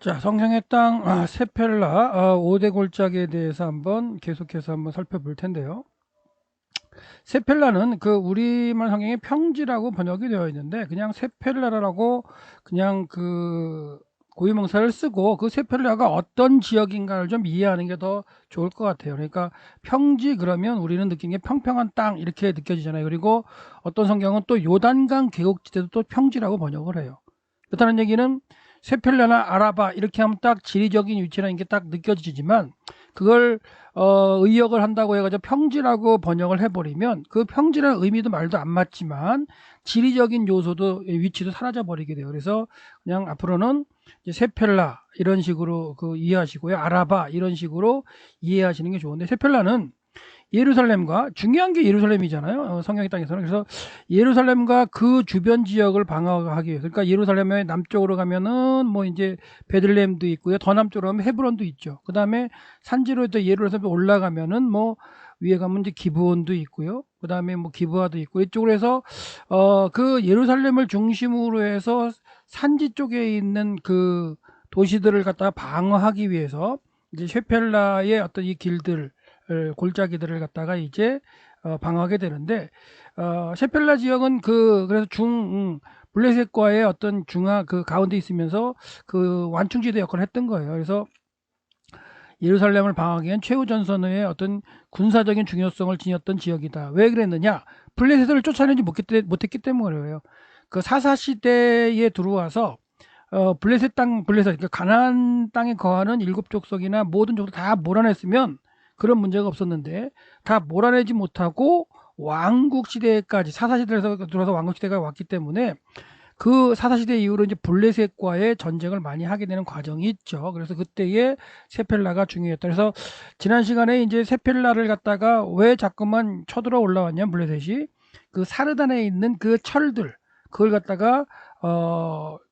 자, 성경의 땅 세펠라 5대 골짜기에 대해서 계속해서 한번 살펴볼 텐데요. 세펠라는 그 우리말 성경에 평지라고 번역이 되어 있는데 그냥 세펠라라고 그냥 그 고유명사를 쓰고 그 세펠라가 어떤 지역인가를 좀 이해하는 게 더 좋을 것 같아요. 그러니까 평지 그러면 우리는 느낀 게 평평한 땅 이렇게 느껴지잖아요. 그리고 어떤 성경은 또 요단강 계곡지대도 또 평지라고 번역을 해요. 그렇다는 얘기는 세펠라나 아라바 이렇게 하면 딱 지리적인 위치라는 게 딱 느껴지지만 그걸 의역을 한다고 해가지고 평지라고 번역을 해버리면 그 평지라는 의미도 말도 안 맞지만 지리적인 요소도 위치도 사라져 버리게 돼요. 그래서 그냥 앞으로는 이제 세펠라 이런 식으로 이해하시고요. 아라바 이런 식으로 이해하시는 게 좋은데 세펠라는 예루살렘과 중요한 게 예루살렘이잖아요. 성경의 땅에서는. 그래서 예루살렘과 그 주변 지역을 방어하기 위해서. 그러니까 예루살렘의 남쪽으로 가면은 뭐 이제 베들레헴도 있고요. 더 남쪽으로 가면 헤브론도 있죠. 그 다음에 산지로 또 예루살렘에 올라가면은 뭐 위에 가면 이제 기브온도 있고요. 그 다음에 뭐 기브아도 있고 이쪽으로 해서 그 예루살렘을 중심으로 해서 산지 쪽에 있는 그 도시들을 갖다가 방어하기 위해서 이제 쉐펠라의 어떤 이 길들 골짜기들을 갖다가 이제 방어하게 되는데 셰펠라 지역은 그래서 블레셋과의 어떤 중앙 그 가운데 있으면서 그 완충지대 역할을 했던 거예요. 그래서 예루살렘을 방어하기엔 최후 전선의 어떤 군사적인 중요성을 지녔던 지역이다. 왜 그랬느냐? 블레셋을 쫓아내지 못했기 때문이에요. 그 사사 시대에 들어와서 블레셋 그러니까 가나안 땅에 거하는 일곱 족속이나 모든 족속 다 몰아냈으면 그런 문제가 없었는데 다 몰아내지 못하고 왕국 시대까지 사사 시대에서 들어서 왕국 시대가 왔기 때문에 그 사사 시대 이후로 이제 블레셋과의 전쟁을 많이 하게 되는 과정이 있죠. 그래서 그때의 세펠라가 중요했다. 그래서 지난 시간에 이제 세펠라를 갖다가 왜 자꾸만 쳐들어 올라왔냐 블레셋이 그 사르단에 있는 그 철들 그걸 갖다가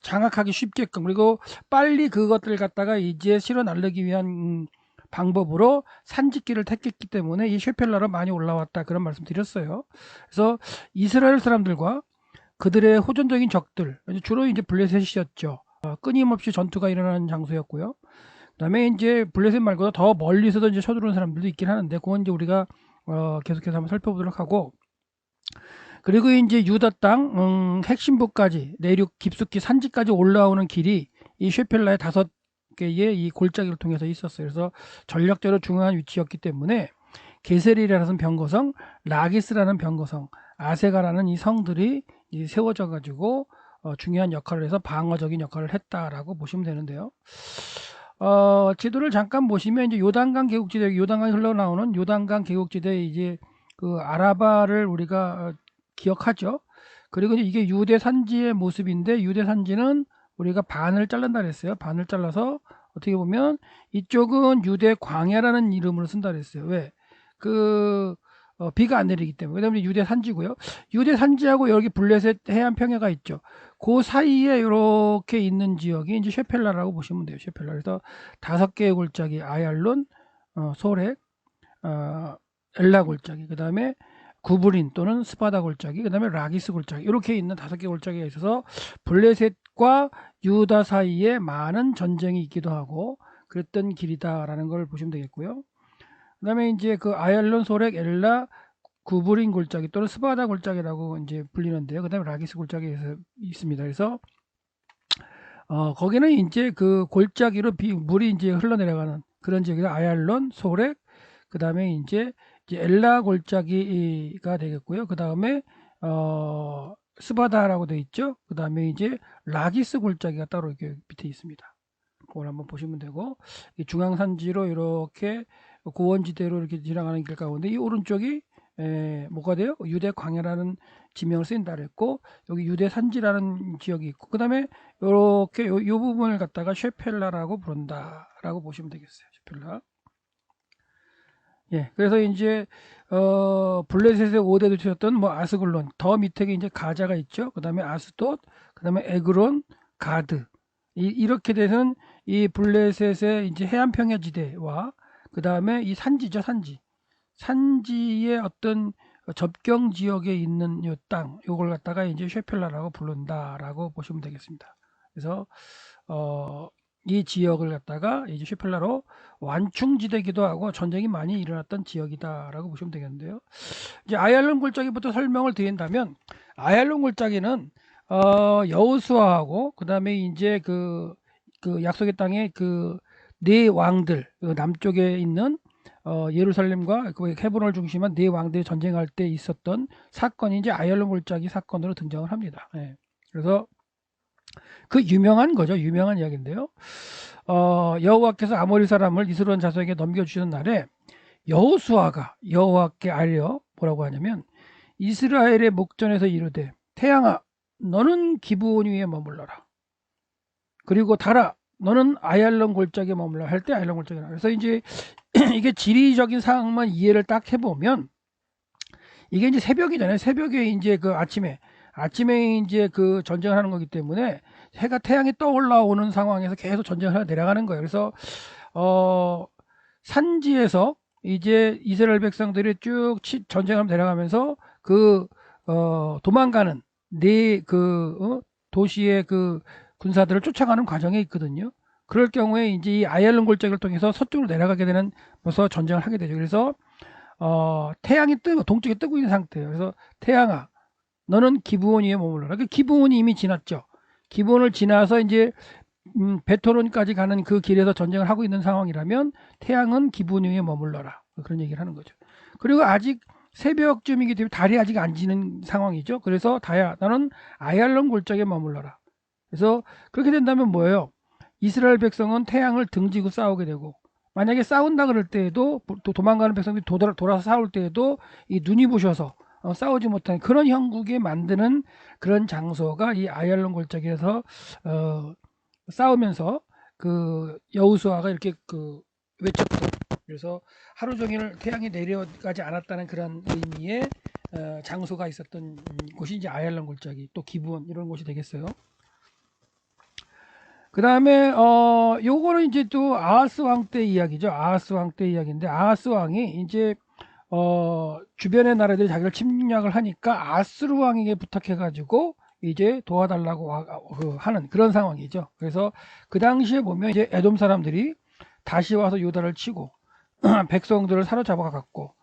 장악하기 쉽게끔 그리고 빨리 그것들을 갖다가 이제 실어 나르기 위한 방법으로 산짓기를 택했기 때문에 이 쉐펠라로 많이 올라왔다 그런 말씀 드렸어요. 그래서 이스라엘 사람들과 그들의 호전적인 적들 주로 이제 블레셋이었죠. 끊임없이 전투가 일어나는 장소였고요. 그다음에 이제 블레셋 말고도 더 멀리서도 이제 쳐들어오는 사람들도 있긴 하는데 그건 이제 우리가 계속해서 한번 살펴보도록 하고 그리고 이제 유다 땅 핵심부까지 내륙 깊숙이 산지까지 올라오는 길이 이 쉐펠라의 5개의 이 골짜기를 통해서 있었어요. 그래서 전략적으로 중요한 위치였기 때문에 게셀이라는 병거성, 라기스라는 병거성, 아세가라는 이 성들이 세워져 가지고 중요한 역할을 해서 방어적인 역할을 했다라고 보시면 되는데요. 지도를 잠깐 보시면 이제 요단강 계곡지대, 요단강이 흘러나오는 요단강 계곡지대 이제 그 아라바를 우리가 기억하죠. 그리고 이게 유대 산지의 모습인데 유대 산지는 우리가 반을 잘른다 그랬어요. 반을 잘라서 어떻게 보면 이쪽은 유대 광야라는 이름으로 쓴다 그랬어요. 왜? 그 비가 안 내리기 때문에. 그다음에 유대 산지고요. 유대 산지하고 여기 블레셋 해안 평야가 있죠. 그 사이에 이렇게 있는 지역이 이제 쉐펠라라고 보시면 돼요. 쉐펠라. 그래서 5개의 골짜기 아얄론, 소렉, 어, 엘라 골짜기, 그 다음에 구브린 또는 스바다 골짜기, 그 다음에 라기스 골짜기 이렇게 있는 5개 골짜기가 있어서 블레셋과 유다 사이에 많은 전쟁이 있기도 하고 그랬던 길이다라는 걸 보시면 되겠고요. 그 다음에 이제 그 아얄론, 소렉, 엘라, 구브린 골짜기 또는 스바다 골짜기라고 이제 불리는데요. 그 다음에 라기스 골짜기에서 있습니다. 그래서 거기는 이제 그 골짜기로 물이 이제 흘러내려가는 그런 지역이라 아얄론, 소렉, 그 다음에 이제 엘라 골짜기가 되겠고요. 그 다음에 스바다라고 되어 있죠. 그 다음에 이제 라기스 골짜기가 따로 이렇게 밑에 있습니다. 그걸 한번 보시면 되고 중앙산지로 이렇게 고원지대로 이렇게 지나가는 길 가운데 이 오른쪽이 뭐가 돼요? 유대 광야라는 지명을 쓰인다 그랬고 여기 유대 산지라는 지역이 있고 그 다음에 이렇게 요 부분을 갖다가 쉐펠라라고 부른다라고 보시면 되겠어요. 쉐펠라. 예, 그래서 이제 블레셋의 5대 도시였던 뭐 아스글론 더 밑에 이제 가자가 있죠. 그 다음에 아스돗, 그 다음에 에그론, 가드 이렇게 돼서는 이 블레셋의 이제 해안 평야지대와 그 다음에 이 산지죠, 산지의 어떤 접경 지역에 있는 이 땅, 요걸 갖다가 이제 쉐펠라라고 부른다라고 보시면 되겠습니다. 그래서 어, 이 지역을 갖다가 이제 셰펠라로 완충지대기도 하고 전쟁이 많이 일어났던 지역이다라고 보시면 되겠는데요. 이제 아얄론 골짜기부터 설명을 드린다면 아얄론 골짜기는 여호수아하고 그다음에 이제 그 약속의 땅에 그 네 왕들 그 남쪽에 있는 예루살렘과 그 헤브론을 중심한 네 왕들이 전쟁할 때 있었던 사건이 이제 아얄론 골짜기 사건으로 등장을 합니다. 예. 그래서 그 유명한 거죠. 유명한 이야기인데요. 여호와께서 아모리 사람을 이스라엘 자손에게 넘겨주시는 날에 여호수아가 여호와께 알려 뭐라고 하냐면 이스라엘의 목전에서 이르되 태양아 너는 기브온 위에 머물러라. 그리고 달아 너는 아얄론 골짜기에 머물러 할 때 아얄론 골짜기라. 그래서 이제 이게 지리적인 상황만 이해를 딱 해보면 이게 이제 새벽이잖아요. 새벽에 이제 그 아침에 이제 그 전쟁을 하는 거기 때문에 해가 태양이 떠올라오는 상황에서 계속 전쟁을 하다 내려가는 거예요. 그래서 산지에서 이제 이스라엘 백성들이 쭉 전쟁을 내려가면서 도망가는 도시의 그 군사들을 쫓아가는 과정에 있거든요. 그럴 경우에 이제 이 아얄론 골짜기를 통해서 서쪽으로 내려가게 되는 면서 전쟁을 하게 되죠. 그래서 태양이 뜨고 동쪽에 뜨고 있는 상태예요. 그래서 태양아 너는 기브온 위에 머물러라. 그 기브온이 이미 지났죠. 기브온을 지나서 이제 베토론까지 가는 그 길에서 전쟁을 하고 있는 상황이라면 태양은 기브온 위에 머물러라. 그런 얘기를 하는 거죠. 그리고 아직 새벽쯤이기 때문에 달이 아직 안 지는 상황이죠. 그래서 다야 너는 아얄론 골짜기에 머물러라. 그래서 그렇게 된다면 뭐예요? 이스라엘 백성은 태양을 등지고 싸우게 되고 만약에 싸운다 그럴 때에도 또 도망가는 백성들이 돌아서 싸울 때에도 이 눈이 부셔서 싸우지 못하는 그런 형국에 만드는 그런 장소가 이 아얄론 골짜기에서 싸우면서 그 여호수아가 이렇게 그 외쳤던 그래서 하루 종일 태양이 내려가지 않았다는 그런 의미의 장소가 있었던 곳이 이제 아얄론 골짜기 또 기브온 이런 곳이 되겠어요. 그 다음에 요거는 이제 또 아하스 왕 때 이야기죠. 아하스 왕 때 이야기인데 아하스 왕이 이제 주변의 나라들이 자기를 침략을 하니까 아스루 왕에게 부탁해 가지고 이제 도와달라고 하는 그런 상황이죠. 그래서 그 당시에 보면 이제 에돔 사람들이 다시 와서 유다를 치고 백성들을 사로잡아 갖고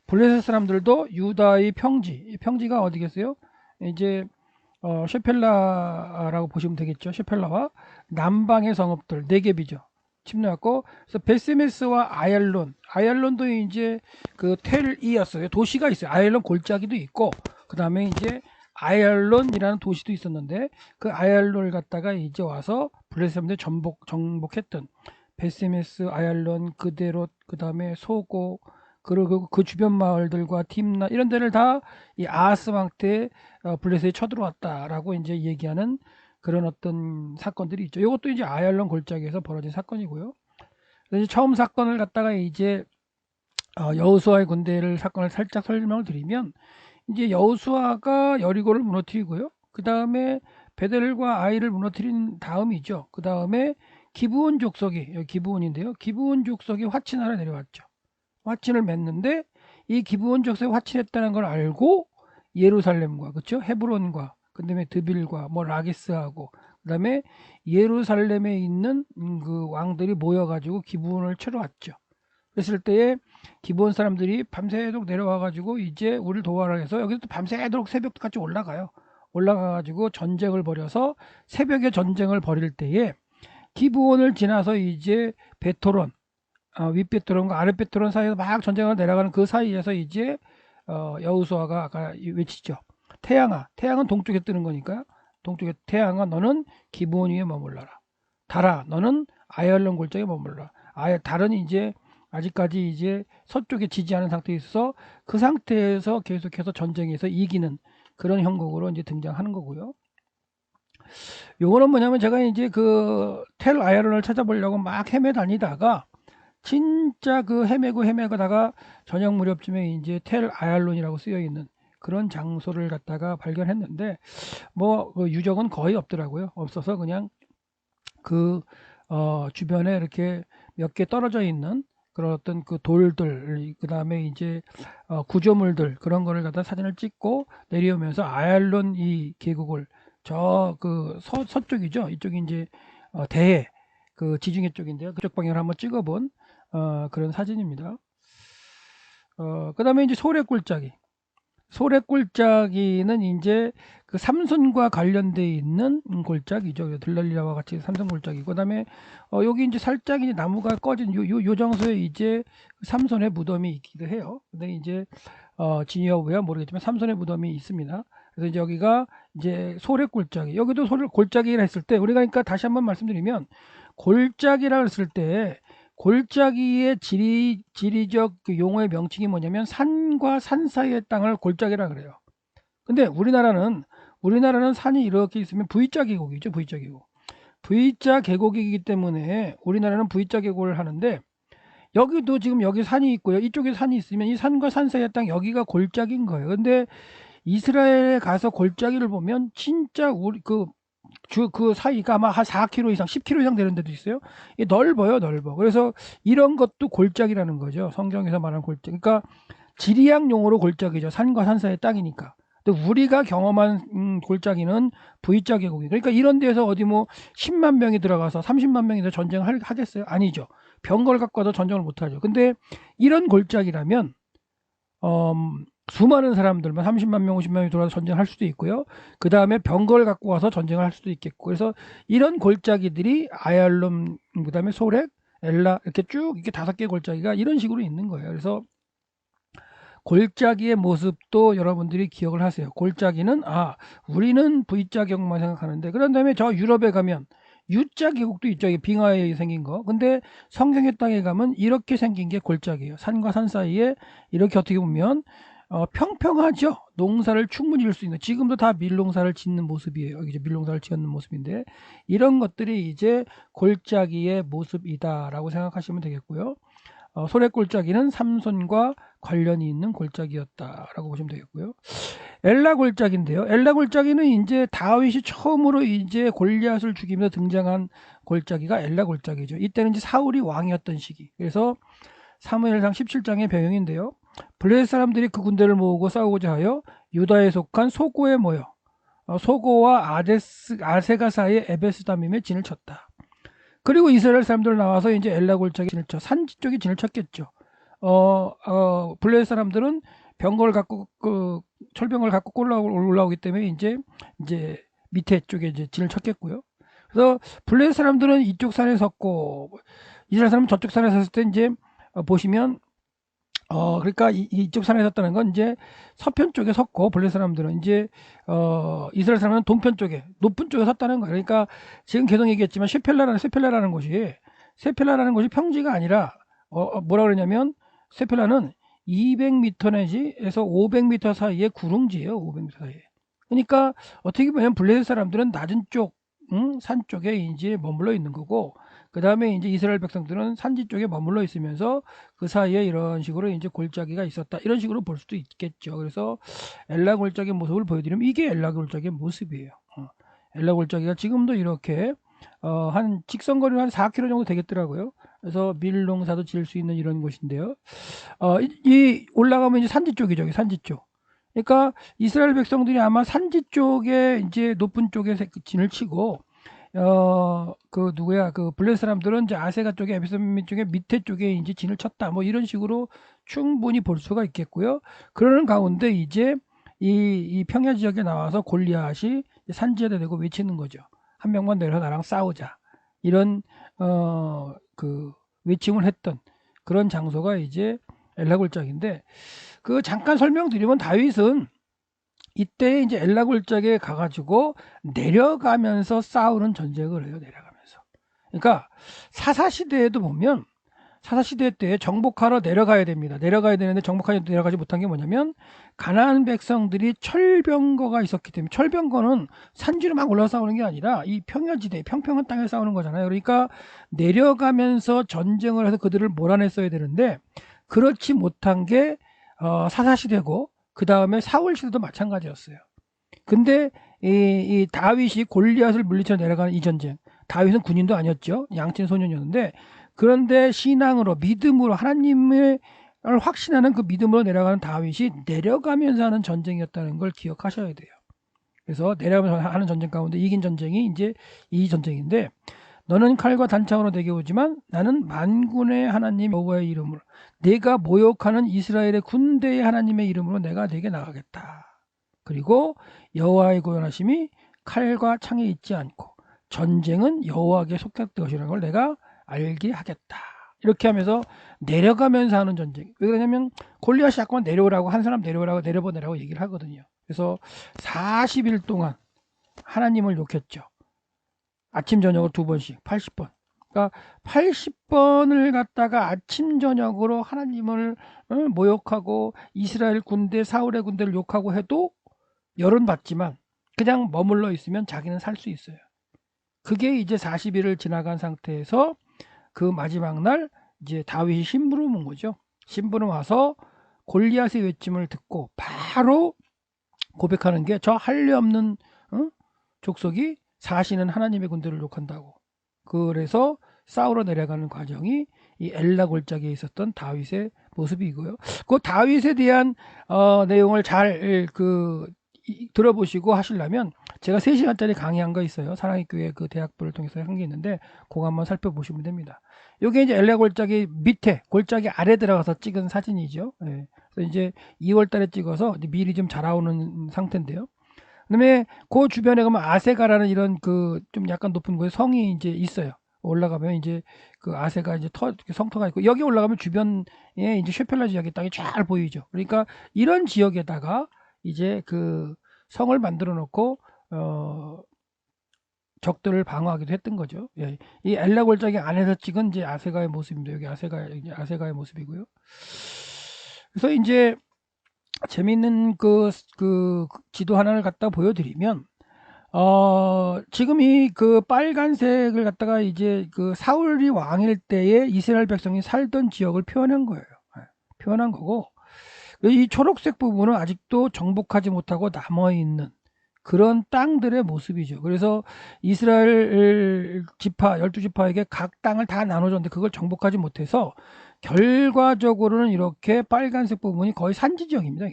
블레셋 사람들도 유다의 평지, 평지가 어디겠어요? 이제 셰펠라라고 보시면 되겠죠. 셰펠라와 남방의 성읍들 네겝이죠. 침략했고 그래서 베스메스와 아얄론도 이제 그 텔이었어요. 도시가 있어요. 아얄론 골짜기도 있고 그 다음에 이제 아얄론이라는 도시도 있었는데 그 아얄론을 갖다가 이제 와서 블레셋 사람들이 정복했던 베스메스, 아얄론, 그대로 그 다음에 소고 그리고 그 주변 마을들과 팀나 이런 데를 다 이 아하스 왕 때 블레셋이 쳐들어왔다라고 이제 얘기하는 그런 어떤 사건들이 있죠. 이것도 이제 아얄론 골짜기에서 벌어진 사건이고요. 그래서 처음 사건을 갖다가 이제 여호수아의 군대를 사건을 살짝 설명을 드리면 이제 여호수아가 여리고를 무너뜨리고요. 그 다음에 베델과 아이를 무너뜨린 다음이죠. 그 다음에 기브온 족속이 여기 기브온인데요. 기브온 족속이 화친하러 내려왔죠. 화친을 맺는데 이 기브온 족속이 화친했다는 걸 알고 예루살렘과 그렇죠? 헤브론과 그다음에 드빌과 뭐 라기스하고 그다음에 예루살렘에 있는 그 왕들이 모여가지고 기브온을 치러 왔죠. 그랬을 때에 기브온 사람들이 밤새도록 내려와가지고 이제 우리를 도와라 해서 여기서 또 밤새도록 새벽까지 올라가요. 올라가가지고 전쟁을 벌여서 새벽에 전쟁을 벌일 때에 기브온을 지나서 이제 베토론 윗베토론과 아랫베토론 사이에서 막 전쟁을 내려가는 그 사이에서 이제 여호수아가 아까 외치죠. 태양아, 태양은 동쪽에 뜨는 거니까 동쪽에 태양아 너는 기브온 위에 머물러라. 달아 너는 아얄론 골짜기에 머물러라. 달은 이제 아직까지 이제 서쪽에 지지하는 상태에 있어서 그 상태에서 계속해서 전쟁에서 이기는 그런 형국으로 이제 등장하는 거고요. 요거는 뭐냐면 제가 이제 그 텔 아얄론을 찾아보려고 막 헤매 다니다가 진짜 그 헤매고 다가 저녁 무렵쯤에 이제 텔 아얄론이라고 쓰여 있는 그런 장소를 갖다가 발견했는데 그 유적은 거의 없더라고요. 없어서 그냥 그 주변에 이렇게 몇 개 떨어져 있는 그런 어떤 그 돌들 그 다음에 이제 구조물들 그런 거를 갖다 사진을 찍고 내려오면서 아얄론 이 계곡을 저 그 서쪽이죠. 이쪽이 이제 대해 그 지중해 쪽인데요. 그쪽 방향을 한번 찍어본 그런 사진입니다. 그 다음에 이제 소래골짜기. 소래골짜기는 이제 그 삼손과 관련되어 있는 골짜기죠. 들랄리아와 같이 삼손 골짜기고, 그다음에 여기 이제 살짝 이제 나무가 꺼진 요 장소에 이제 삼손의 무덤이 있기도 해요. 근데 이제 진위 여부야 모르겠지만 삼손의 무덤이 있습니다. 그래서 이제 여기가 이제 소래골짜기. 여기도 골짜기라 했을 때 우리가 그러니까 다시 한번 말씀드리면 골짜기라 했을 때 골짜기의 지리적 그 용어의 명칭이 뭐냐면 산과 산 사이의 땅을 골짜기라 그래요. 근데 우리나라는 산이 이렇게 있으면 V자 계곡이죠. V자 계곡. V자 계곡이기 때문에 우리나라는 V자 계곡을 하는데, 여기도 지금 여기 산이 있고요. 이쪽에 산이 있으면 이 산과 산 사이의 땅, 여기가 골짜기인 거예요. 근데 이스라엘에 가서 골짜기를 보면 진짜 우리 그 사이가 아마 한 4km 이상, 10km 이상 되는 데도 있어요. 넓어요, 넓어. 그래서 이런 것도 골짜기라는 거죠. 성경에서 말하는 골짜기. 그러니까 지리학 용어로 골짜기죠. 산과 산 사이의 땅이니까. 근데 우리가 경험한 골짜기는 V자 계곡이. 그러니까 이런 데서 어디 뭐 10만 명이 들어가서 30만 명이 더 전쟁을 하겠어요? 아니죠. 병걸 갖고 와도 전쟁을 못 하죠. 근데 이런 골짜기라면 수많은 사람들만 30만 명, 50만 명이 들어와서 전쟁을 할 수도 있고요. 그 다음에 병거를 갖고 와서 전쟁을 할 수도 있겠고. 그래서 이런 골짜기들이 아얄론, 그 다음에 소렉, 엘라, 이렇게 쭉 이렇게 5개 골짜기가 이런 식으로 있는 거예요. 그래서 골짜기의 모습도 여러분들이 기억을 하세요. 골짜기는 우리는 V자 계곡만 생각하는데, 그런 다음에 저 유럽에 가면 U자 계곡도 있죠. 빙하에 생긴 거. 근데 성경의 땅에 가면 이렇게 생긴 게 골짜기예요. 산과 산 사이에 이렇게 어떻게 보면 평평하죠. 농사를 충분히 지을 수 있는, 지금도 다 밀농사를 짓는 모습이에요. 이제 밀농사를 짓는 모습인데, 이런 것들이 이제 골짜기의 모습이다라고 생각하시면 되겠고요. 소래골짜기는 삼손과 관련이 있는 골짜기였다라고 보시면 되겠고요. 엘라 골짜기인데요. 엘라 골짜기는 이제 다윗이 처음으로 이제 골리앗을 죽이면서 등장한 골짜기가 엘라 골짜기죠. 이때는 이제 사울이 왕이었던 시기. 그래서 사무엘상 17장의 배경인데요. 블레셋 사람들이 그 군대를 모으고 싸우고자 하여 유다에 속한 소고에 모여 소고와 아세가 사이에 에베스다밈에 진을 쳤다. 그리고 이스라엘 사람들 나와서 이제 엘라 골짜기 진을 쳐 산지 쪽에 진을 쳤겠죠. 블레셋 사람들은 병거를 갖고 철병을 갖고 올라오기 때문에 이제 밑에 쪽에 이제 진을 쳤겠고요. 그래서 블레셋 사람들은 이쪽 산에 섰고 이스라엘 사람은 저쪽 산에 섰을 때 이제 보시면 그러니까 이쪽 산에 섰다는 건 이제 서편 쪽에 섰고, 블레셋 사람들은 이제 이스라엘 사람은 동편 쪽에 높은 쪽에 섰다는 거예요. 그러니까 지금 계속 얘기했지만 세펠라라는 곳이 평지가 아니라 뭐라 그러냐면 세펠라는 200m 내지에서 500m 사이의 구릉지예요. 500m 사이에. 그러니까 어떻게 보면 블레셋 사람들은 낮은 쪽, 산 쪽에 이제 머물러 있는 거고, 그 다음에 이제 이스라엘 백성들은 산지 쪽에 머물러 있으면서 그 사이에 이런 식으로 이제 골짜기가 있었다. 이런 식으로 볼 수도 있겠죠. 그래서 엘라 골짜기의 모습을 보여드리면 이게 엘라 골짜기의 모습이에요. 엘라 골짜기가 지금도 이렇게 한 직선거리로 한 4km 정도 되겠더라고요. 그래서 밀농사도 지을 수 있는 이런 곳인데요. 이 올라가면 이제 산지 쪽이죠. 산지 쪽. 그러니까 이스라엘 백성들이 아마 산지 쪽에 이제 높은 쪽에 진을 치고, 그 블레셋 사람들은 이제 아세가 쪽에 에베스다밈 쪽에 밑에 쪽에 이제 진을 쳤다. 뭐 이런 식으로 충분히 볼 수가 있겠고요. 그러는 가운데 이제 이 평야 지역에 나와서 골리앗이 산지에다 대고 외치는 거죠. 한 명만 내려서 나랑 싸우자. 이런 그 외침을 했던 그런 장소가 이제 엘라 골짜기인데, 그 잠깐 설명드리면 다윗은 이때 이제 엘라 골짜기에 가가지고 내려가면서 싸우는 전쟁을 해요. 내려가면서. 그러니까 사사시대에도 보면 사사시대 때 정복하러 내려가야 됩니다. 내려가야 되는데 정복하러 내려가지 못한 게 뭐냐면 가나안 백성들이 철병거가 있었기 때문에, 철병거는 산지로 막 올라서 싸우는 게 아니라 이 평야지대, 평평한 땅에 싸우는 거잖아요. 그러니까 내려가면서 전쟁을 해서 그들을 몰아냈어야 되는데 그렇지 못한 게 사사시대고, 그 다음에 사울시대도 마찬가지였어요. 근데 이 다윗이 골리앗을 물리쳐 내려가는 이 전쟁, 다윗은 군인도 아니었죠. 양친 소년이었는데, 그런데 신앙으로, 믿음으로, 하나님을 확신하는 그 믿음으로 내려가는 다윗이 내려가면서 하는 전쟁이었다는 걸 기억하셔야 돼요. 그래서 내려가면서 하는 전쟁 가운데 이긴 전쟁이 이제 이 전쟁인데, 너는 칼과 단창으로 내게 오지만 나는 만군의 하나님 여호와의 이름으로 내가 모욕하는 이스라엘의 군대의 하나님의 이름으로 내가 내게 나가겠다. 그리고 여호와의 구원하심이 칼과 창에 있지 않고 전쟁은 여호와에게 속할 것이라는 걸 내가 알게 하겠다. 이렇게 하면서 내려가면서 하는 전쟁. 왜 그러냐면 골리앗이 자꾸만 내려오라고, 한 사람 내려오라고, 내려보내라고 얘기를 하거든요. 그래서 40일 동안 하나님을 욕했죠. 아침 저녁으로 2번씩 80번. 그러니까 80번을 갖다가 아침 저녁으로 하나님을 모욕하고 이스라엘 군대, 사울의 군대를 욕하고 해도 열은 받지만 그냥 머물러 있으면 자기는 살 수 있어요. 그게 이제 40일을 지나간 상태에서 그 마지막 날 이제 다윗이 심부름 온 거죠. 심부름 와서 골리앗의 외침을 듣고 바로 고백하는 게 저 할례 없는 족속이 사시는 하나님의 군대를 욕한다고. 그래서 싸우러 내려가는 과정이 이 엘라 골짜기에 있었던 다윗의 모습이고요. 그 다윗에 대한 내용을 잘 들어보시고 하시려면 제가 3시간짜리 강의한 거 있어요. 사랑의 교회 그 대학부를 통해서 한 게 있는데 그거 한번 살펴보시면 됩니다. 이게 이제 엘라 골짜기 밑에 골짜기 아래 들어가서 찍은 사진이죠. 예. 그래서 이제 2월 달에 찍어서 미리 좀 자라오는 상태인데요. 그다음에 그 주변에 가면 아세가라는 이런 그 좀 약간 높은 곳에 성이 이제 있어요. 올라가면 이제 그 아세가 이제 성터가 있고 여기 올라가면 주변에 이제 쉐펠라 지역의 땅이 잘 보이죠. 그러니까 이런 지역에다가 이제 그 성을 만들어 놓고 적들을 방어하기도 했던 거죠. 예. 이 엘라 골짜기 안에서 찍은 이제 아세가의 모습입니다. 여기 아세가의 모습이고요. 그래서 이제 재미있는 그 지도 하나를 갖다 보여드리면, 지금 이 그 빨간색을 갖다가 이제 그 사울이 왕일 때에 이스라엘 백성이 살던 지역을 표현한 거예요. 표현한 거고, 이 초록색 부분은 아직도 정복하지 못하고 남아있는 그런 땅들의 모습이죠. 그래서 이스라엘 지파, 12지파에게 각 땅을 다 나눠줬는데 그걸 정복하지 못해서 결과적으로는 이렇게 빨간색 부분이 거의 산지 지역입니다.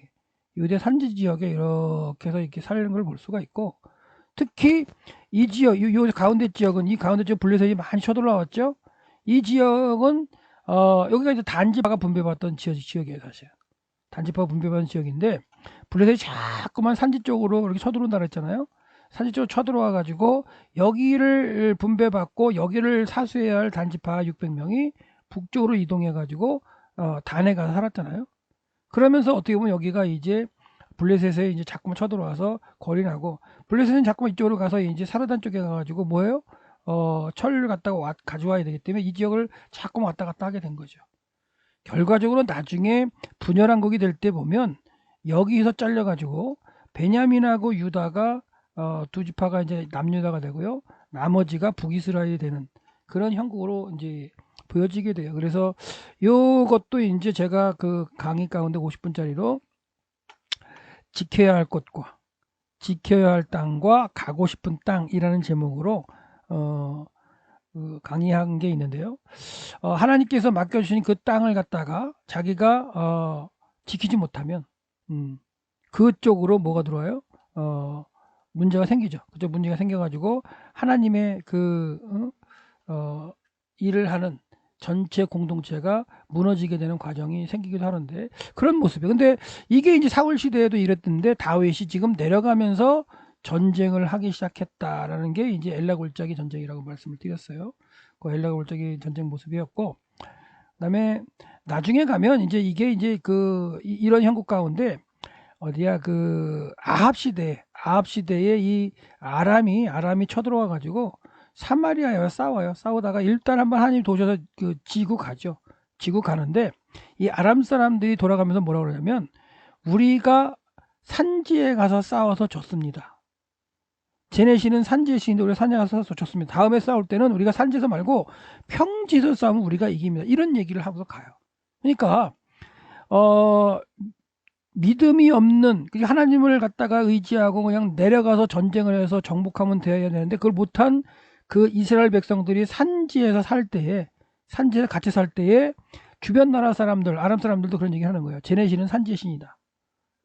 유대 산지 지역에 이렇게 해서 이렇게 살는 걸 볼 수가 있고, 특히 이 지역, 요 가운데 지역은, 이 가운데 지역 블레셋이 많이 쳐들어왔죠. 이 지역은 여기가 이제 단지파가 분배받던 지역이에요. 사실 단지파가 분배받은 지역인데 블레셋이 자꾸만 산지 쪽으로 이렇게 쳐들어온다 그랬잖아요. 산지 쪽으로 쳐들어와 가지고 여기를 분배받고 여기를 사수해야 할 단지파 600명이 북쪽으로 이동해 가지고 단에 가서 살았잖아요. 그러면서 어떻게 보면 여기가 이제 블레셋에 이제 자꾸만 쳐들어와서 거리 나고, 블레셋은 자꾸만 이쪽으로 가서 이제 사르단 쪽에 가가지고 뭐예요? 철을 갖다가 가져와야 되기 때문에 이 지역을 자꾸만 왔다 갔다 하게 된 거죠. 결과적으로 나중에 분열한 국이 될 때 보면 여기서 잘려가지고 베냐민하고 유다가 두 지파가 이제 남유다가 되고요. 나머지가 북이스라엘이 되는 그런 형국으로 이제 보여지게 돼요. 그래서 요것도 이제 제가 그 강의 가운데 50분짜리로 지켜야 할 것과 지켜야 할 땅과 가고 싶은 땅이라는 제목으로 강의한 게 있는데요. 하나님께서 맡겨주신 그 땅을 갖다가 자기가 지키지 못하면 그쪽으로 뭐가 들어와요? 문제가 생기죠. 그죠? 문제가 생겨가지고 하나님의 일을 하는 전체 공동체가 무너지게 되는 과정이 생기기도 하는데 그런 모습이에요. 근데 이게 이제 사울 시대에도 이랬던데 다윗이 지금 내려가면서 전쟁을 하기 시작했다라는 게 이제 엘라 골짜기 전쟁이라고 말씀을 드렸어요. 그 엘라 골짜기 전쟁 모습이었고, 그다음에 나중에 가면 이제 이게 이제 이런 형국 가운데 어디야 아합 시대에 이 아람이 쳐들어와 가지고 사마리아에 싸워요. 싸우다가 일단 한번 하나님 도셔서 지고 가죠. 지고 가는데 이 아람 사람들이 돌아가면서 뭐라 그러냐면 우리가 산지에 가서 싸워서 졌습니다. 제네시는 산지에 있는데 우리가 산지에 가서 졌습니다. 다음에 싸울 때는 우리가 산지에서 말고 평지에서 싸우면 우리가 이깁니다. 이런 얘기를 하고서 가요. 그러니까 믿음이 없는 하나님을 갖다가 의지하고 그냥 내려가서 전쟁을 해서 정복하면 되어야 되는데 그걸 못한 그 이스라엘 백성들이 산지에서 같이 살 때에 주변 나라 사람들, 아람 사람들도 그런 얘기 하는 거예요. 제네시는 산지의 신이다.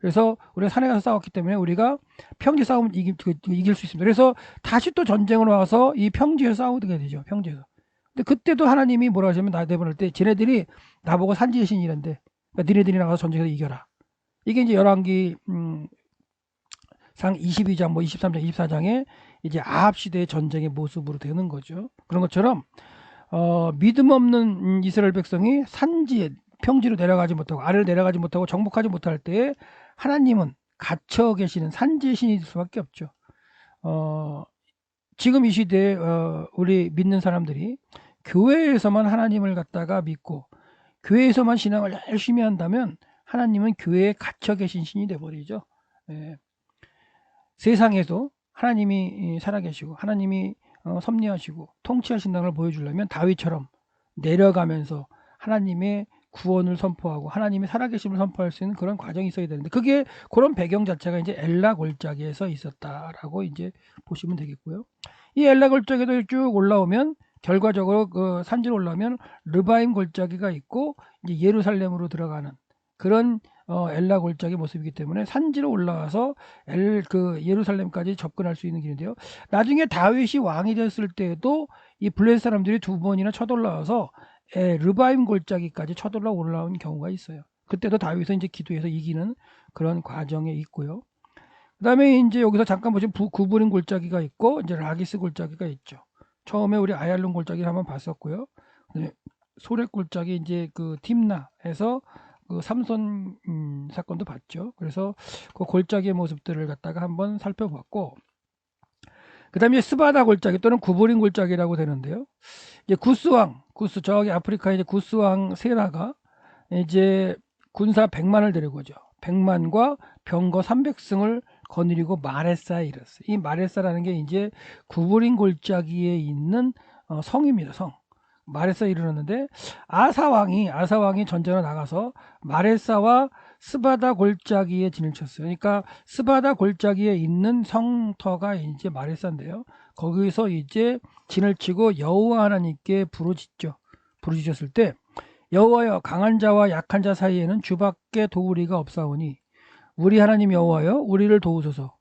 그래서 우리가 산에 가서 싸웠기 때문에 우리가 평지 싸움을 이길 수 있습니다. 그래서 다시 또 전쟁으로 와서 이 평지에서 싸우게 되죠. 평지에서. 근데 그때도 하나님이 뭐라 하시면 나대보낼 때 쟤네들이 나보고 산지의 신이란데 그러니까 니네들이 나가서 전쟁에서 이겨라. 이게 이제 열왕기 상 22장, 뭐 23장, 24장에 이제 아합 시대의 전쟁의 모습으로 되는 거죠. 그런 것처럼 믿음 없는 이스라엘 백성이 산지에 평지로 내려가지 못하고 아래로 내려가지 못하고 정복하지 못할 때 하나님은 갇혀 계시는 산지의 신이 될 수밖에 없죠. 지금 이 시대에 우리 믿는 사람들이 교회에서만 하나님을 갖다가 믿고 교회에서만 신앙을 열심히 한다면 하나님은 교회에 갇혀 계신 신이 되어버리죠. 예. 세상에도 하나님이 살아계시고 하나님이 섭리하시고 통치하신다는 걸 보여주려면 다윗처럼 내려가면서 하나님의 구원을 선포하고 하나님의 살아계심을 선포할 수 있는 그런 과정이 있어야 되는데 그게 그런 배경 자체가 이제 엘라 골짜기에서 있었다라고 이제 보시면 되겠고요. 이 엘라 골짜기도 쭉 올라오면 결과적으로 그 산지로 올라오면 르바임 골짜기가 있고 이제 예루살렘으로 들어가는 그런 엘라 골짜기 모습이기 때문에 산지로 올라와서 예루살렘까지 접근할 수 있는 길인데요. 나중에 다윗이 왕이 됐을 때도 이 블레셋 사람들이 두 번이나 쳐돌라와서 르바임 골짜기까지 쳐돌라 올라온 경우가 있어요. 그때도 다윗은 이제 기도해서 이기는 그런 과정에 있고요. 그다음에 이제 여기서 잠깐 보시면 구브린 골짜기가 있고 이제 라기스 골짜기가 있죠. 처음에 우리 아얄론 골짜기를 한번 봤었고요. 소렉 골짜기 이제 그 tim나에서 그 삼손 사건도 봤죠. 그래서 그 골짜기의 모습들을 갖다가 한번 살펴봤고, 그다음에 스바다 골짜기 또는 구브린 골짜기라고 되는데요. 이제 구스 저기 아프리카의 이제 구스 왕 세라가 이제 군사 100만을 데리고 오죠. 100만과 병거 300승을 거느리고 마레사에 이르렀어요. 이 마레사라는 게 이제 구브린 골짜기에 있는 성입니다. 성. 마레사에 이르렀는데 아사왕이 전쟁에 나가서 마레사와 스바다 골짜기에 진을 쳤어요. 그러니까 스바다 골짜기에 있는 성터가 이제 마레사인데요. 거기서 이제 진을 치고 여호와 하나님께 부르짖었을 때 여호와여, 강한 자와 약한 자 사이에는 주밖에 도우리가 없사오니 우리 하나님 여호와여, 우리를 도우소서.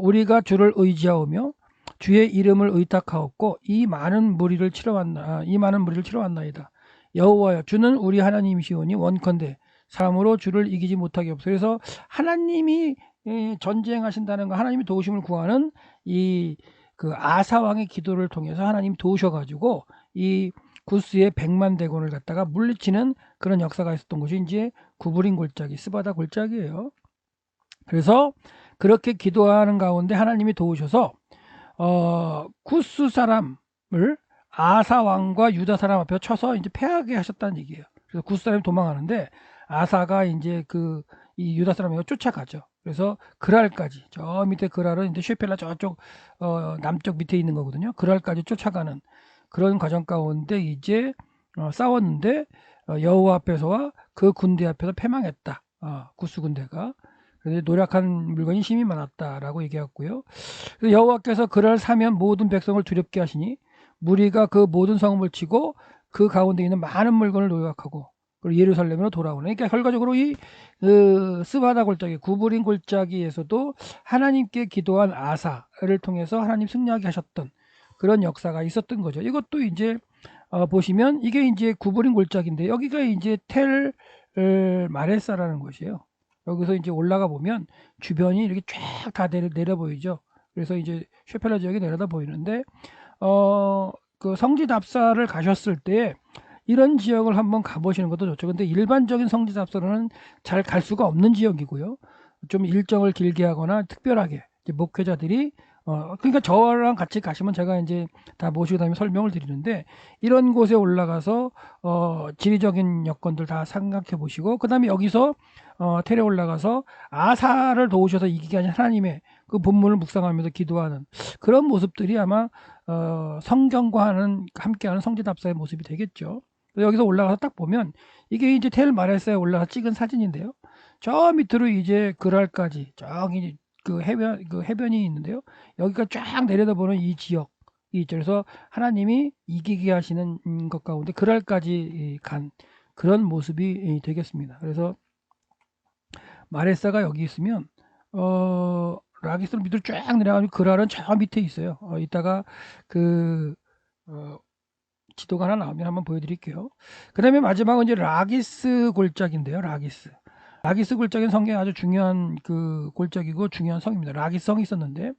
우리가 주를 의지하오며 주의 이름을 의탁하옵고 이 많은 무리를 치러 왔나이다. 여호와여, 주는 우리 하나님이시오니 원컨대 사람으로 주를 이기지 못하게 없어. 그래서 하나님이 전쟁하신다는 거, 하나님이 도우심을 구하는 이 그 아사 왕의 기도를 통해서 하나님 도우셔가지고 이 구스의 100만 대군을 갖다가 물리치는 그런 역사가 있었던 곳이 이제 구브린 골짜기, 스바다 골짜기예요. 그래서 그렇게 기도하는 가운데 하나님이 도우셔서 구스 사람을 아사 왕과 유다 사람 앞에 쳐서 이제 패하게 하셨다는 얘기예요. 그래서 구스 사람이 도망가는데 아사가 이제 이 유다 사람을 쫓아가죠. 그래서 그랄까지 저 밑에 그랄은 이제 쉐펠라 저쪽 남쪽 밑에 있는 거거든요. 그랄까지 쫓아가는 그런 과정 가운데 이제 싸웠는데 여호와 앞에서와 그 군대 앞에서 패망했다. 구스 군대가. 그래서 노력한 물건이 힘이 많았다라고 얘기했고요. 여호와께서 그랄 사면 모든 백성을 두렵게 하시니 무리가 그 모든 성읍을 치고 그 가운데 있는 많은 물건을 노력하고 그리고 예루살렘으로 돌아오는. 그러니까 결과적으로 이 스바다 골짜기, 구브린 골짜기에서도 하나님께 기도한 아사를 통해서 하나님 승리하게 하셨던 그런 역사가 있었던 거죠. 이것도 이제 보시면 이게 이제 구브린 골짜기인데 여기가 이제 텔 마레사라는 곳이에요. 여기서 이제 올라가 보면 주변이 이렇게 쫙 다 내려 보이죠. 그래서 이제 쉐펠라 지역이 내려다 보이는데 그 성지 답사를 가셨을 때 이런 지역을 한번 가보시는 것도 좋죠. 근데 일반적인 성지 답사로는 잘 갈 수가 없는 지역이고요. 좀 일정을 길게 하거나 특별하게 이제 목회자들이 그러니까 저랑 같이 가시면 제가 이제 다 모시고 다니면 설명을 드리는데 이런 곳에 올라가서 지리적인 여건들 다 생각해 보시고 그다음에 여기서 텔에 올라가서 아사를 도우셔서 이기게 하신 하나님의 그 본문을 묵상하면서 기도하는 그런 모습들이 아마 성경과 함께하는 성지답사의 모습이 되겠죠. 여기서 올라가서 딱 보면 이게 이제 텔 마레스에 올라가 찍은 사진인데요. 저 밑으로 이제 그랄까지 저기 그 해변이 있는데요. 여기가 쫙 내려다보는 이 지역이 있죠. 그래서 하나님이 이기게 하시는 것 가운데 그랄까지 간 그런 모습이 되겠습니다. 그래서 마레사가 여기 있으면 라기스로 밑으로 쫙 내려가지고 그랄은 저 밑에 있어요. 이따가 그 지도가 하나 나오면 한번 보여드릴게요. 그 다음에 마지막은 이제 라기스 골짜기인데요. 라기스 골짜기는 성경에 아주 중요한 그 골짜기고 중요한 성입니다. 라기스 성이 있었는데,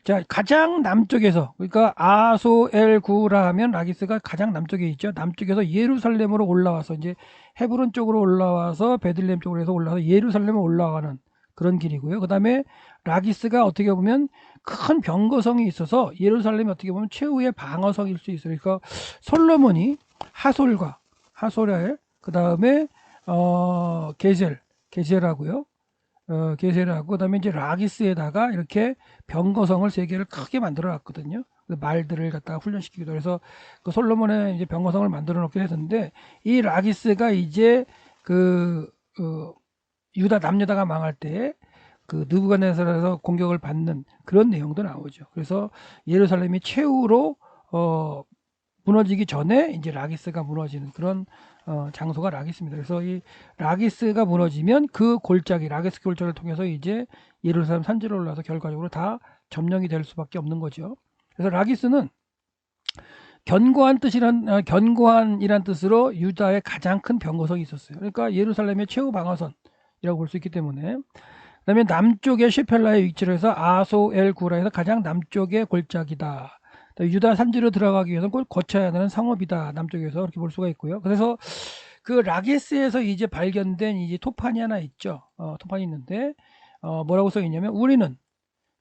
자, 가장 남쪽에서, 그러니까 아소엘구라 하면 라기스가 가장 남쪽에 있죠. 남쪽에서 예루살렘으로 올라와서 이제 헤브론 쪽으로 올라와서 베들레헴 쪽으로 해서 올라와서 예루살렘으로 올라가는 그런 길이고요. 그 다음에 라기스가 어떻게 보면 큰 병거성이 있어서 예루살렘이 어떻게 보면 최후의 방어성일 수 있어요. 그러니까 솔로몬이 하솔엘, 그 다음에 게셀하고요. 게셀하고 그다음에 이제 라기스에다가 이렇게 병거성을 세 개를 크게 만들어 놨거든요. 말들을 갖다가 훈련시키기도 해서 그 솔로몬의 이제 병거성을 만들어 놓게 했었는데, 이 라기스가 이제 그 유다 남유다가 망할 때 그 느부갓네살에서 공격을 받는 그런 내용도 나오죠. 그래서 예루살렘이 최후로 무너지기 전에 이제 라기스가 무너지는 그런 장소가 라기스입니다. 그래서 이 라기스가 무너지면 그 골짜기, 라기스 골짜기를 통해서 이제 예루살렘 산지로 올라서 결과적으로 다 점령이 될 수밖에 없는 거죠. 그래서 라기스는 견고한이란 뜻으로 유다의 가장 큰 병거성이 있었어요. 그러니까 예루살렘의 최후 방어선이라고 볼 수 있기 때문에. 그다음에 남쪽에 시펠라의 위치를 해서 아소엘구라에서 가장 남쪽의 골짜기다. 유다 산지로 들어가기 위해서는 꼭 거쳐야 되는 상업이다. 남쪽에서 그렇게 볼 수가 있고요. 그래서 그 라게스에서 이제 발견된 이제 토판이 하나 있죠. 토판이 있는데 뭐라고 써 있냐면, 우리는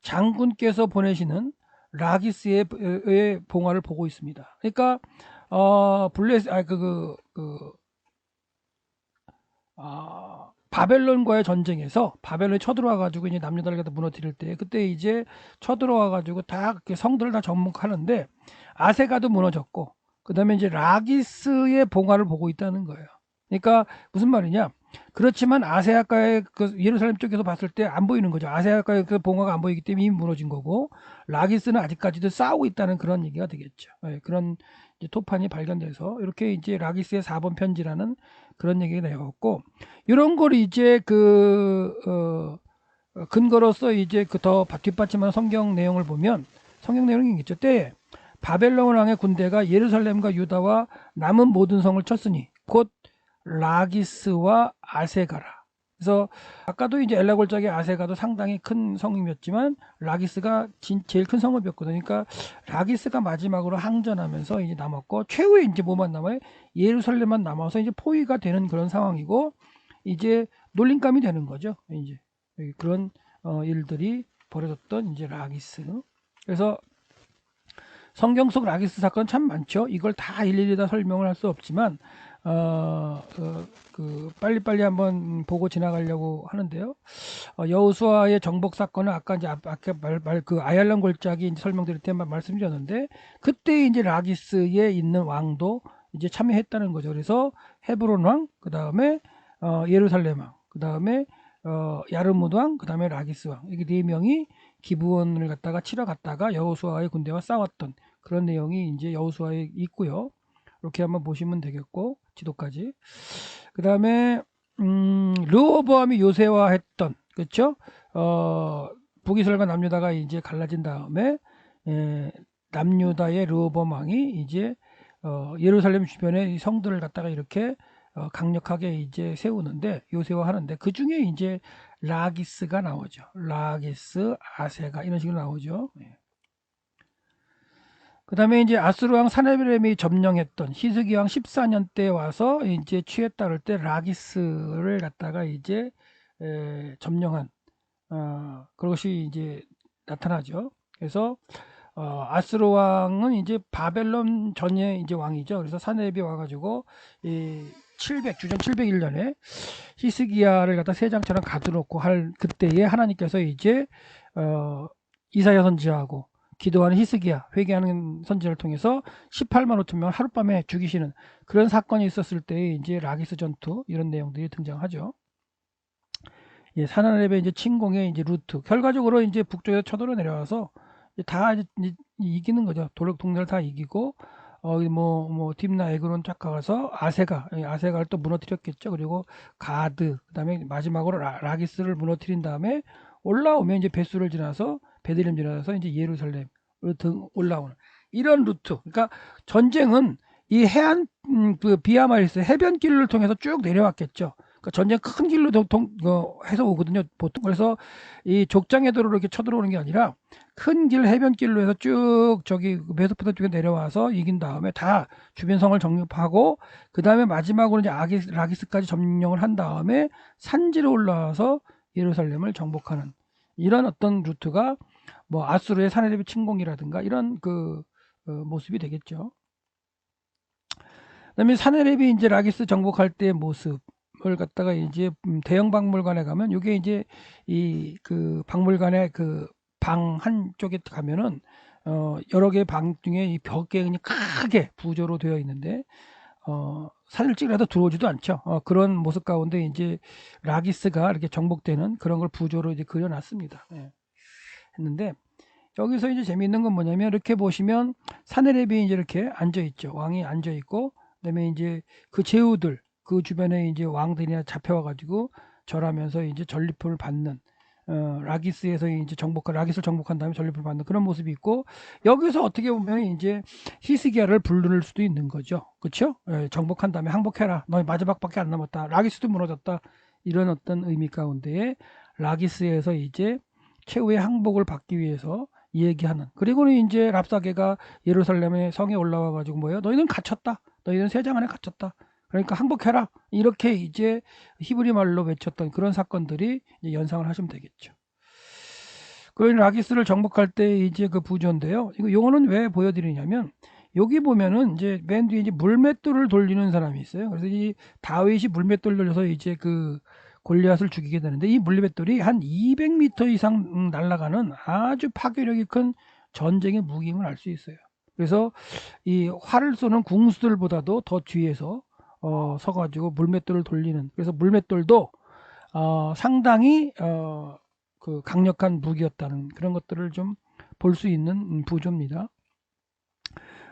장군께서 보내시는 라기스의 봉화를 보고 있습니다. 그러니까 바벨론과의 전쟁에서 바벨론이 쳐들어와 가지고 이제 남유다를 갖다 무너뜨릴 때, 그때 이제 쳐들어와 가지고 다 성들을 다 정복하는데 아세가도 무너졌고, 그다음에 이제 라기스의 봉화를 보고 있다는 거예요. 그러니까 무슨 말이냐? 그렇지만 아세아가의 그 예루살렘 쪽에서 봤을 때 안 보이는 거죠. 아세아가의 그 봉화가 안 보이기 때문에 이미 무너진 거고, 라기스는 아직까지도 싸우고 있다는 그런 얘기가 되겠죠. 네, 그런 이제 토판이 발견돼서 이렇게 이제 라기스의 4번 편지라는 그런 얘기가 되었고, 이런 걸 이제 근거로서 이제 그 더 뒷받침하는 성경 내용을 보면, 성경 내용이 있죠. 때에 바벨론 왕의 군대가 예루살렘과 유다와 남은 모든 성을 쳤으니 곧 라기스와 아세가라. 그래서 아까도 이제 엘라 골짜기 아세가도 상당히 큰 성이었지만 라기스가 제일 큰 성읍이었거든요. 그러니까 라기스가 마지막으로 항전하면서 이제 남았고, 최후에 이제 뭐만 남아요? 예루살렘만 남아서 이제 포위가 되는 그런 상황이고, 이제 놀림감이 되는 거죠. 이제 그런 일들이 벌어졌던 이제 라기스. 그래서 성경 속 라기스 사건 참 많죠. 이걸 다 일일이 다 설명을 할 수 없지만 빨리빨리 한번 보고 지나가려고 하는데요. 여호수아의 정복 사건은 아까 이제 그 아얄란 골짜기 이제 설명드릴 때만 말씀드렸는데, 그때 이제 라기스에 있는 왕도 이제 참여했다는 거죠. 그래서 헤브론 왕, 그 다음에 예루살렘 왕, 그 다음에 야르무드 왕, 그 다음에 라기스 왕, 이게 네 명이 기브온을 갖다가 치러 갔다가 여호수아의 군대와 싸웠던 그런 내용이 이제 여호수아에 있고요. 이렇게 한번 보시면 되겠고, 지도까지. 그 다음에 르호보암이 요새화했던, 그렇죠? 북이스라엘과 남유다가 이제 갈라진 다음에 남유다의 르호보암 왕이 이제 예루살렘 주변의 성들을 갖다가 이렇게 강력하게 이제 세우는데, 요새화하는데, 그 중에 이제 라기스가 나오죠. 라기스, 아세가 이런 식으로 나오죠. 그 다음에 이제 아수르 왕 사네베рем이 점령했던 히스기 왕 14년 때 와서 이제 취했다 그럴 때 라기스를 갖다가 이제 점령한 그것이 이제 나타나죠. 그래서 아수르 왕은 이제 바벨론 전의 이제 왕이죠. 그래서 사네베 와가지고 주전 701년에 히스기야를 갖다 세장처럼 가두놓고 할 그때에 하나님께서 이제 이사야 선지자하고 기도하는 히스기야, 회개하는 선지자를 통해서 18만 5천 명을 하룻밤에 죽이시는 그런 사건이 있었을 때 이제 라기스 전투 이런 내용들이 등장하죠. 예, 사나렙의 이제 침공의 이제 루트, 결과적으로 이제 북쪽에서 쳐들어 내려와서 다 이기는 거죠. 동네를 다 이기고 뭐 딥나 에그론 쫙 가서 아세가를 또 무너뜨렸겠죠. 그리고 가드, 그다음에 마지막으로 라기스를 무너뜨린 다음에 올라오면 이제 벳수를 지나서 베들렘 지나서 이제 예루살렘으로 등 올라오는 이런 루트. 그러니까 전쟁은 이 해안 그 비아마리스 해변길을 통해서 쭉 내려왔겠죠. 그러니까 전쟁 큰 길로 해서 오거든요. 보통 그래서 이 족장의 도로로 이렇게 쳐들어오는 게 아니라 큰 길 해변길로 해서 쭉 저기 메소포타미아 쪽에 내려와서 이긴 다음에 다 주변 성을 정립하고 그 다음에 마지막으로 이제 라기스까지 점령을 한 다음에 산지로 올라와서 예루살렘을 정복하는 이런 어떤 루트가 뭐 아수르의 사내립의 침공이라든가 이런 그 모습이 되겠죠. 그다음에 사내립이 이제 라기스 정복할 때의 모습을 갖다가 이제 대형 박물관에 가면 이게 이제 이 그 박물관의 그 방 한쪽에 가면은 여러 개의 방 중에 이 벽에 그냥 크게 부조로 되어 있는데 사진을 찍으려도 들어오지도 않죠. 그런 모습 가운데 이제 라기스가 이렇게 정복되는 그런 걸 부조로 이제 그려놨습니다. 예. 했는데 여기서 이제 재미있는 건 뭐냐면 이렇게 보시면 사내립이 이제 이렇게 앉아 있죠. 왕이 앉아 있고 그다음에 이제 그 제후들 그 주변에 이제 왕들이나 잡혀와 가지고 절하면서 이제 전리품을 받는 라기스에서 이제 라기스를 정복한 다음에 전리품을 받는 그런 모습이 있고 여기서 어떻게 보면 이제 히스기야를 부를 수도 있는 거죠. 그렇죠? 정복한 다음에 항복해라. 너희 마지막밖에 안 남았다. 라기스도 무너졌다. 이런 어떤 의미 가운데에 라기스에서 이제 최후의 항복을 받기 위해서 얘기하는. 그리고는 이제 랍사게가 예루살렘의 성에 올라와 가지고 뭐예요? 너희는 갇혔다. 너희는 세장 안에 갇혔다. 그러니까 항복해라. 이렇게 이제 히브리 말로 외쳤던 그런 사건들이 이제 연상을 하시면 되겠죠. 그 라기스를 정복할 때 이제 그 부조인데요. 이거 용어는 왜 보여드리냐면 여기 보면은 이제 맨 뒤에 이제 물맷돌을 돌리는 사람이 있어요. 그래서 이 다윗이 물맷돌 돌려서 이제 그 골리앗을 죽이게 되는데 이 물맷돌이 한 200m 이상 날아가는 아주 파괴력이 큰 전쟁의 무기임을 알 수 있어요. 그래서 이 활을 쏘는 궁수들보다도 더 뒤에서 서가지고 물맷돌을 돌리는 그래서 물맷돌도 상당히 그 강력한 무기였다는 그런 것들을 좀 볼 수 있는 부조입니다.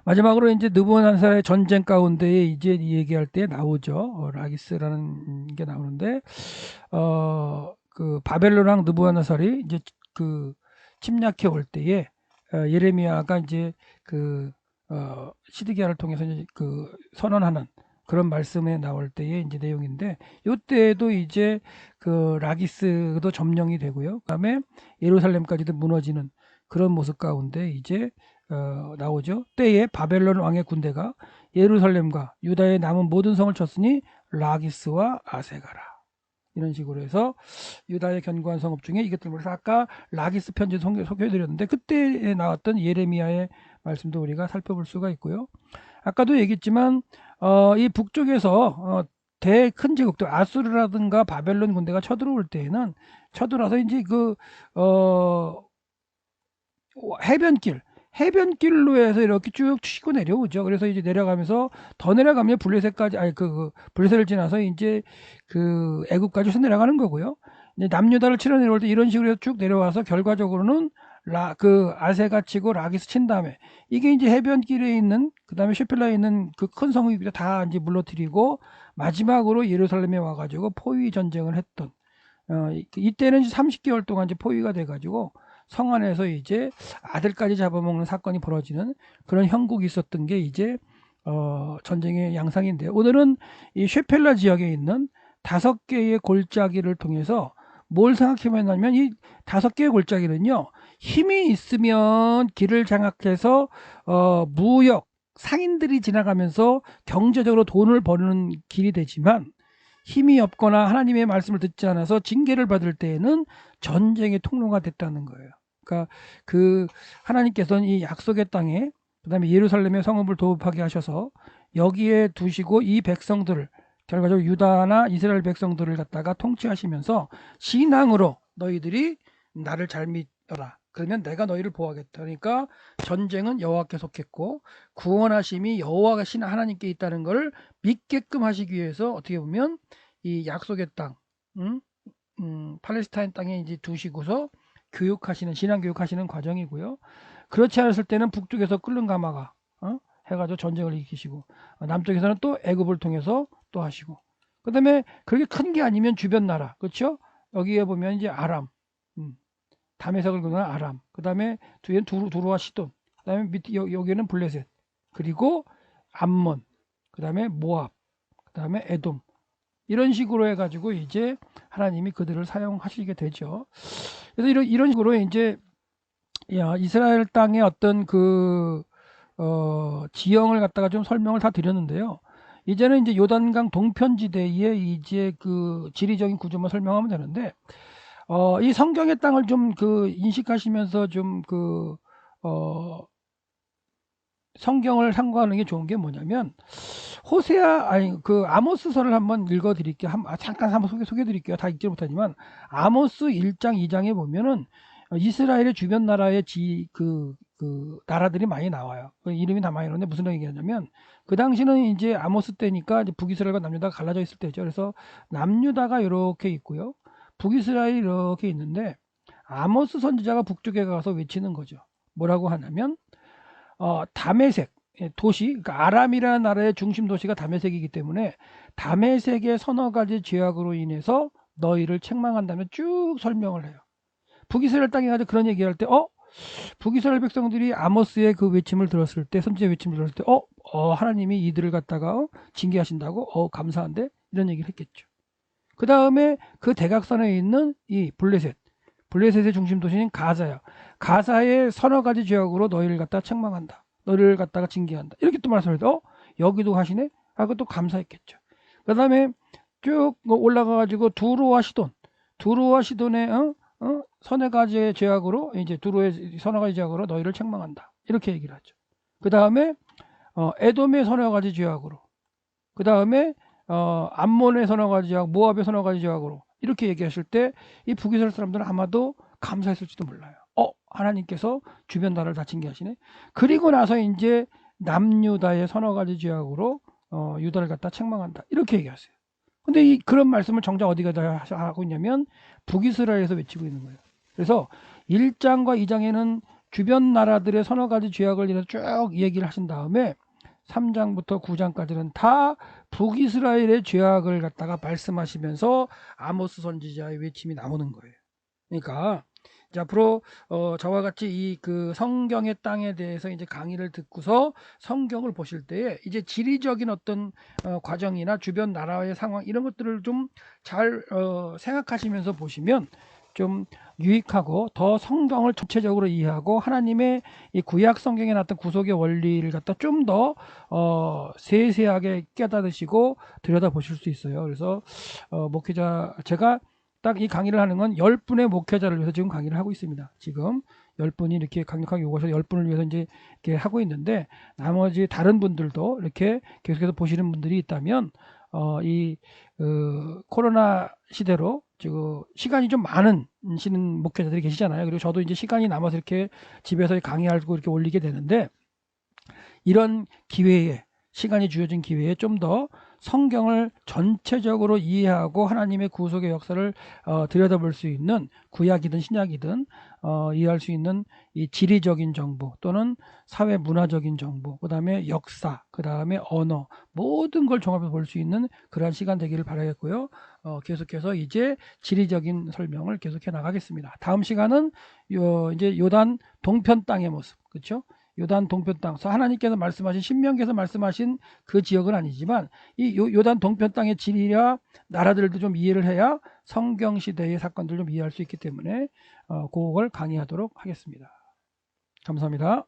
마지막으로 이제 느부갓네살의 전쟁 가운데에 이제 얘기할 때 나오죠. 라기스라는 게 나오는데 그 바벨론왕 느부갓네살이 이제 그 침략해 올 때에 예레미야가 이제 그 시드기야를 통해서 이제 그 선언하는 그런 말씀에 나올 때의 이제 내용인데 이때에도 이제 그 라기스도 점령이 되고요. 그다음에 예루살렘까지도 무너지는 그런 모습 가운데 이제 나오죠. 때에 바벨론 왕의 군대가 예루살렘과 유다의 남은 모든 성을 쳤으니 라기스와 아세가라. 이런 식으로 해서 유다의 견고한 성읍 중에 이것들 그래서 아까 라기스 편지 소개해드렸는데 그때 나왔던 예레미야의 말씀도 우리가 살펴볼 수가 있고요. 아까도 얘기했지만 이 북쪽에서 큰 제국들 아수르라든가 바벨론 군대가 쳐들어올 때에는 쳐들어와서 이제 그 해변길로 해서 이렇게 쭉 치고 내려오죠. 그래서 이제 내려가면서 더 내려가면 블레셋까지 블레셋을 지나서 이제 그 애굽까지 내려가는 거고요. 이제 남유다를 치러 내려올 때 이런 식으로 해서 쭉 내려와서 결과적으로는 그 아세가 치고 라기스 친 다음에 이게 이제 해변길에 있는 그다음에 셰펠라에 있는 그 큰 성읍이 다 이제 물러뜨리고 마지막으로 예루살렘에 와가지고 포위 전쟁을 했던 이때는 30개월 동안 이제 포위가 돼가지고 성 안에서 이제 아들까지 잡아먹는 사건이 벌어지는 그런 형국이 있었던 게 이제 전쟁의 양상인데요. 오늘은 이 쉐펠라 지역에 있는 5개의 골짜기를 통해서 뭘 생각해봤냐면 이 5개의 골짜기는요. 힘이 있으면 길을 장악해서 무역 상인들이 지나가면서 경제적으로 돈을 버는 길이 되지만 힘이 없거나 하나님의 말씀을 듣지 않아서 징계를 받을 때에는 전쟁의 통로가 됐다는 거예요. 그러니까 그 하나님께서는 이 약속의 땅에 그다음에 예루살렘의 성읍을 도읍하게 하셔서 여기에 두시고 이 백성들을 결과적으로 유다나 이스라엘 백성들을 갖다가 통치하시면서 신앙으로 너희들이 나를 잘 믿어라. 그러면 내가 너희를 보호하겠다. 그러니까 전쟁은 여호와께 속했고 구원하심이 여호와가 신 하나님께 있다는 것을 믿게끔 하시기 위해서 어떻게 보면 이 약속의 땅, 팔레스타인 땅에 이제 두시고서 교육하시는 신앙 교육하시는 과정이고요. 그렇지 않았을 때는 북쪽에서 끓는 가마가 해가지고 전쟁을 일으키시고, 남쪽에서는 또 애굽을 통해서 또 하시고, 그 다음에 그렇게 큰 게 아니면 주변 나라, 그렇죠? 여기에 보면 이제 아람, 담에색을 그는 아람, 그 다음에 뒤엔 두루와 시돈, 그 다음에 밑에 여기는 블레셋, 그리고 암몬, 그 다음에 모압, 그 다음에 에돔, 이런 식으로 해가지고 이제 하나님이 그들을 사용하시게 되죠. 그래서 이런 식으로 이제 이스라엘 땅의 어떤 지형을 갖다가 좀 설명을 다 드렸는데요. 이제는 이제 요단강 동편지대의 이제 그 지리적인 구조만 설명하면 되는데, 이 성경의 땅을 좀 인식하시면서 좀 성경을 참고하는 게 좋은 게 뭐냐면, 아모스서를 한번 읽어 드릴게요. 잠깐 한번 소개 드릴게요. 다 읽지 못하지만, 아모스 1장, 2장에 보면은, 이스라엘의 주변 나라의 나라들이 많이 나와요. 이름이 다 많이 나오는데 무슨 얘기하냐면, 그 당시는 이제 아모스 때니까 이제 북이스라엘과 남유다가 갈라져 있을 때죠. 그래서 남유다가 이렇게 있고요. 북이스라엘이 이렇게 있는데, 아모스 선지자가 북쪽에 가서 외치는 거죠. 뭐라고 하냐면, 다메섹, 도시, 그러니까 아람이라는 나라의 중심 도시가 다메섹이기 때문에 다메섹의 서너 가지 죄악으로 인해서 너희를 책망한다며 쭉 설명을 해요. 북이스라엘 땅에 가서 그런 얘기할 때, 북이스라엘 백성들이 아모스의 그 외침을 들었을 때, 선지자의 외침을 들었을 때, 하나님이 이들을 갖다가 징계하신다고, 감사한데, 이런 얘기를 했겠죠. 그 다음에 그 대각선에 있는 이 블레셋의 중심 도시는 가사야. 가사의 서너 가지 죄악으로 너희를 갖다가 책망한다. 너희를 갖다가 징계한다. 이렇게 또 말씀을 여기도 하시네? 하고 또 감사했겠죠. 그 다음에 쭉 올라가가지고 두루와 시돈의 서너 가지의 죄악으로, 이제 두루의 서너 가지 죄악으로 너희를 책망한다. 이렇게 얘기를 하죠. 그 다음에 에돔의 서너 가지 죄악으로, 그 다음에 암몬의 서너 가지 죄악, 모압의 서너 가지 죄악으로 이렇게 얘기하실 때 이 북이스라엘 사람들은 아마도 감사했을지도 몰라요. 하나님께서 주변 나라를 다 징계하시네. 그리고 나서 이제 남유다의 서너 가지 죄악으로 유다를 갖다 책망한다. 이렇게 얘기하세요. 근데 그런 말씀을 정작 어디가 다 하고 있냐면 북이스라엘에서 외치고 있는 거예요. 그래서 1장과 2장에는 주변 나라들의 서너 가지 죄악을 인해서 쭉 얘기를 하신 다음에 3장부터 9장까지는 다 북이스라엘의 죄악을 갖다가 말씀하시면서 아모스 선지자의 외침이 나오는 거예요. 그러니까 이제 앞으로 저와 같이 이 성경의 땅에 대해서 이제 강의를 듣고서 성경을 보실 때에 이제 지리적인 어떤 과정이나 주변 나라의 상황 이런 것들을 좀 잘 생각하시면서 보시면 좀 유익하고 더 성경을 전체적으로 이해하고 하나님의 이 구약 성경에 나왔던 구속의 원리를 갖다 좀 더 세세하게 깨달으시고 들여다보실 수 있어요. 그래서 제가 딱 이 강의를 하는 건 10분의 목회자를 위해서 지금 강의를 하고 있습니다. 지금 10분이 이렇게 강력하게 요구해서 10분을 위해서 이제 이렇게 하고 있는데, 나머지 다른 분들도 이렇게 계속해서 보시는 분들이 있다면, 코로나 시대로 지금 시간이 좀 많으시는 목회자들이 계시잖아요. 그리고 저도 이제 시간이 남아서 이렇게 집에서 강의하고 이렇게 올리게 되는데, 이런 기회에, 시간이 주어진 기회에 좀 더 성경을 전체적으로 이해하고 하나님의 구속의 역사를 들여다볼 수 있는, 구약이든 신약이든 이해할 수 있는 이 지리적인 정보 또는 사회 문화적인 정보, 그 다음에 역사, 그 다음에 언어, 모든 걸 종합해 볼 수 있는 그러한 시간 되기를 바라겠고요. 계속해서 이제 지리적인 설명을 계속해 나가겠습니다. 다음 시간은 이제 요단 동편 땅의 모습, 그렇죠? 요단 동편 땅, 하나님께서 말씀하신, 신명기에서 말씀하신 그 지역은 아니지만 이 요단 동편 땅의 지리와 나라들도 좀 이해를 해야 성경 시대의 사건들을 좀 이해할 수 있기 때문에 그걸 강의하도록 하겠습니다. 감사합니다.